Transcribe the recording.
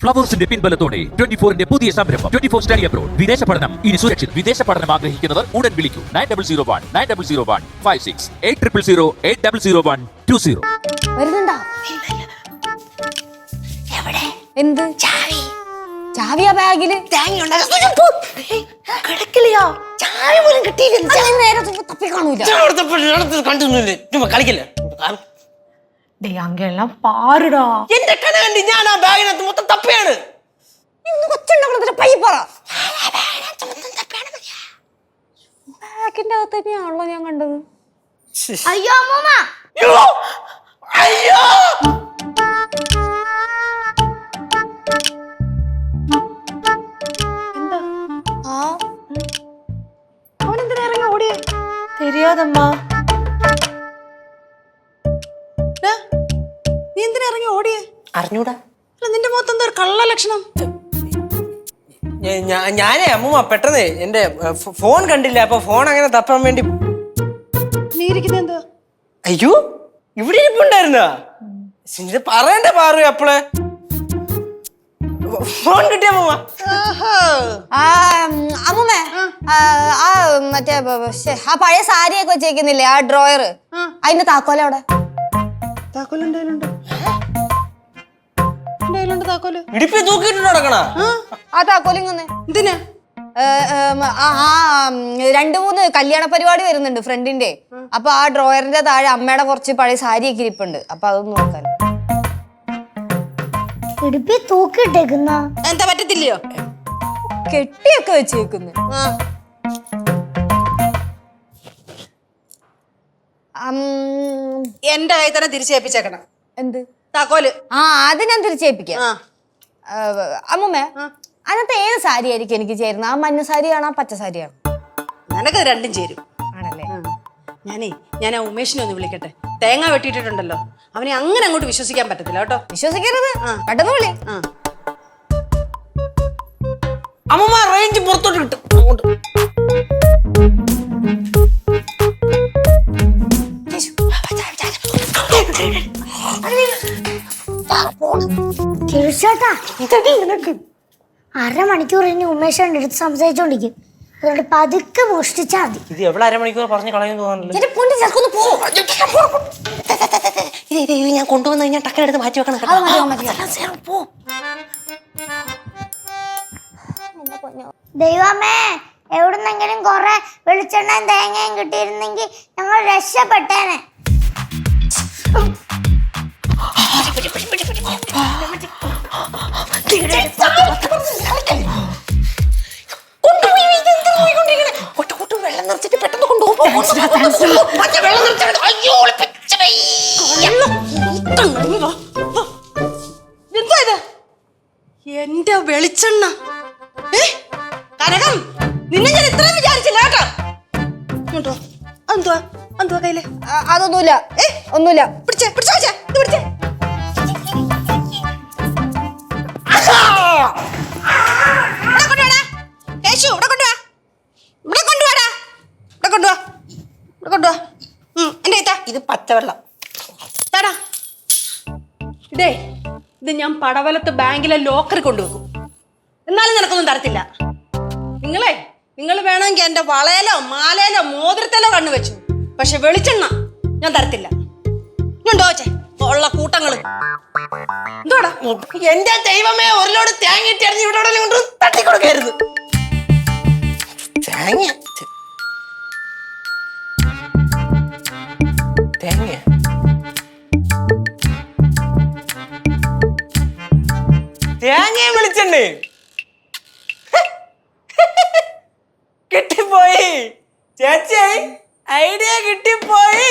ഫ്ലവേഴ്സിന്റെ പിൻബലത്തോടെ 24ന്റെ പുതിയ സംരംഭം 24 study abroad. വിദേശ പഠനം ഇനി സുരക്ഷിത്. വിദേശ പഠനം ആഗ്രഹിക്കുന്നവർ ഉടൻ വിളിക്കൂ 9001 8000 800120. വരുന്നുണ്ടോ? എവിടെ? എന്ത് ചാവി ചാവിയാ ബാഗില്? കിടക്കില്ലയോ? ചാവി പോലും കിട്ടിയില്ല. നേരെ തപ്പി കാണൂല. കണ്ടില്ലേ കളിക്കില്ല. அங்கெல்லாம் பாருடா. എന്റെ കഥ കണ്ട് ഞാൻ ആ ബാഗിനകത്ത് മൊത്തം തപ്പിയാണ്. കൊച്ചുണ്ടാക്കണ പൈ പറ. ബാഗിന്റെ അകത്ത് തന്നെയാണല്ലോ ഞാൻ കണ്ടത്. അയ്യോ അമ്മൂമ്മ, അയ്യോ அவனெந்திர இறங்க ஓடிய? தெரியாதம்மா. നീ എന്തിനാ ഇറങ്ങി ഓടിയേ? അറിഞ്ഞൂടാ. നിന്റെ മുഖത്ത് എന്താ കള്ള ലക്ഷണം? ഞാനേ അമ്മൂമ്മ പെട്ടെന്ന് എന്റെ ഫോൺ കണ്ടില്ല, അപ്പൊ ഫോൺ അങ്ങനെ തപ്പാൻ വേണ്ടി. നീ ഇരിക്കുന്നത് എന്താ? അയ്യോ ഇവിടെ ഇരിപ്പുണ്ടായിരുന്ന പറയണ്ട പാറു അപ്പളെ ഫോൺ കിട്ടിയ അമ്മൂമ്മ. അമ്മൂമ്മേ, മറ്റേ ആ പഴയ സാരിയൊക്കെ വെച്ചേക്കുന്നില്ലേ ആ ഡ്രോയർ, അതിന്റെ താക്കോല അവിടെ. ഇടുപ്പി തൂക്കിട്ട് നടക്കണ ആ താക്കോലിങ്ങന്ന് എന്തിനാ? 2-3 കല്യാണ പരിപാടി വരുന്നുണ്ട് ഫ്രണ്ടിന്റെ. അപ്പൊ ആ ഡ്രോയറിന്റെ താഴെ അമ്മയുടെ കുറച്ച് പഴയ സാരിയൊക്കെ ഇരിപ്പുണ്ട്. അപ്പൊ അതൊന്നും നോക്കാൻ. ഇടുപ്പി തൂക്കിട്ടേക്കുന്ന എന്താ പറ്റത്തില്ലയോ? കെട്ടിയൊക്കെ വെച്ചേക്കുന്നു. എന്റെ കൈ തന്നെ തിരിച്ചേപ്പിച്ചേക്കണം. എന്ത് താക്കോല്? അത് ഞാൻ തിരിച്ചേൽപ്പിക്കാം. അമ്മൂമ്മേ, അതിനകത്ത് ഏത് സാരി ആയിരിക്കും എനിക്ക് ചേരുന്നത്? ആ മഞ്ഞ സാരിയാണോ പച്ച സാരിയാണോ? നിനക്കത് രണ്ടും ചേരും. ആണല്ലേ? ഞാൻ ആ ഉമേഷിനെ ഒന്ന് വിളിക്കട്ടെ. തേങ്ങ വെട്ടിയിട്ടുണ്ടല്ലോ, അവനെ അങ്ങനെ അങ്ങോട്ട് വിശ്വസിക്കാൻ പറ്റത്തില്ല കേട്ടോ. വിശ്വസിക്കരുത്, പെട്ടെന്ന് വിളി. അമ്മൂമ്മ റേഞ്ച് പുറത്തോട്ട് കിട്ടും. തീർച്ചയായിട്ടാ 1/2 മണിക്കൂർ ഇനി ഉമേഷന്റെ അടുത്ത് സംസാരിച്ചോണ്ടിരിക്കും. അതുകൊണ്ട് പതുക്കെ മോഷ്ടിച്ചാ മതി. ഇത് എവിടെ 1/2 മണിക്കൂർ പറഞ്ഞ് കളയുന്നു തോന്നുന്നില്ല. ഇത് ഞാൻ കൊണ്ടുവന്ന് കഴിഞ്ഞാൽ ടക്കനെടുത്ത് മാറ്റി വെക്കണം. ദൈവമേ, എവിടുന്നെങ്കിലും കൊറേ വെളിച്ചെണ്ണയും തേങ്ങയും കിട്ടിയിരുന്നെങ്കിൽ ഞങ്ങൾ രക്ഷപ്പെട്ടേനെ. വെള്ളം നിറച്ചിട്ട് പെട്ടെന്ന് കൊണ്ടുപോകും. എന്താ ഇത്? എന്റെ വെളിച്ചെണ്ണ കനകം, നിന്നെ ഞാൻ ഇത്രയും വിചാരിച്ചില്ല കേട്ടോ. എന്തുവാ എന്തുവാ കയ്യില്? അതൊന്നുമില്ല, ഒന്നുമില്ല. പിടിച്ചേ പിടിച്ചോ, ഇത് പിടിച്ചേ. ഇത് പച്ചവെള്ളം. ഇതേ, ഇത് ഞാൻ പടവലത്ത് ബാങ്കിലെ ലോക്കറിൽ കൊണ്ടുവെക്കും. എന്നാലും നിനക്കൊന്നും തരത്തില്ല. നിങ്ങൾ വേണമെങ്കിൽ എന്റെ വളയിലോ മാലയിലോ മോതിരത്തിലോ കണ്ണു വെച്ചു, പക്ഷെ വെളിച്ചെണ്ണ ഞാൻ തരത്തില്ല. ഉണ്ടോ ഉള്ള കൂട്ടങ്ങള്? എന്തോടാ? എന്റെ ദൈവമേ, ഒരു ലോഡ് തേങ്ങ ഇട്ടറിഞ്ഞ് ഇവിടെ കൊണ്ട് തട്ടിക്കൊടുക്കരുത്. തേങ്ങ തേങ്ങ തേങ്ങയും വിളിച്ചണ്ടേ? കിട്ടിപ്പോയി ചേച്ചി, ഐഡിയ കിട്ടിപ്പോയി.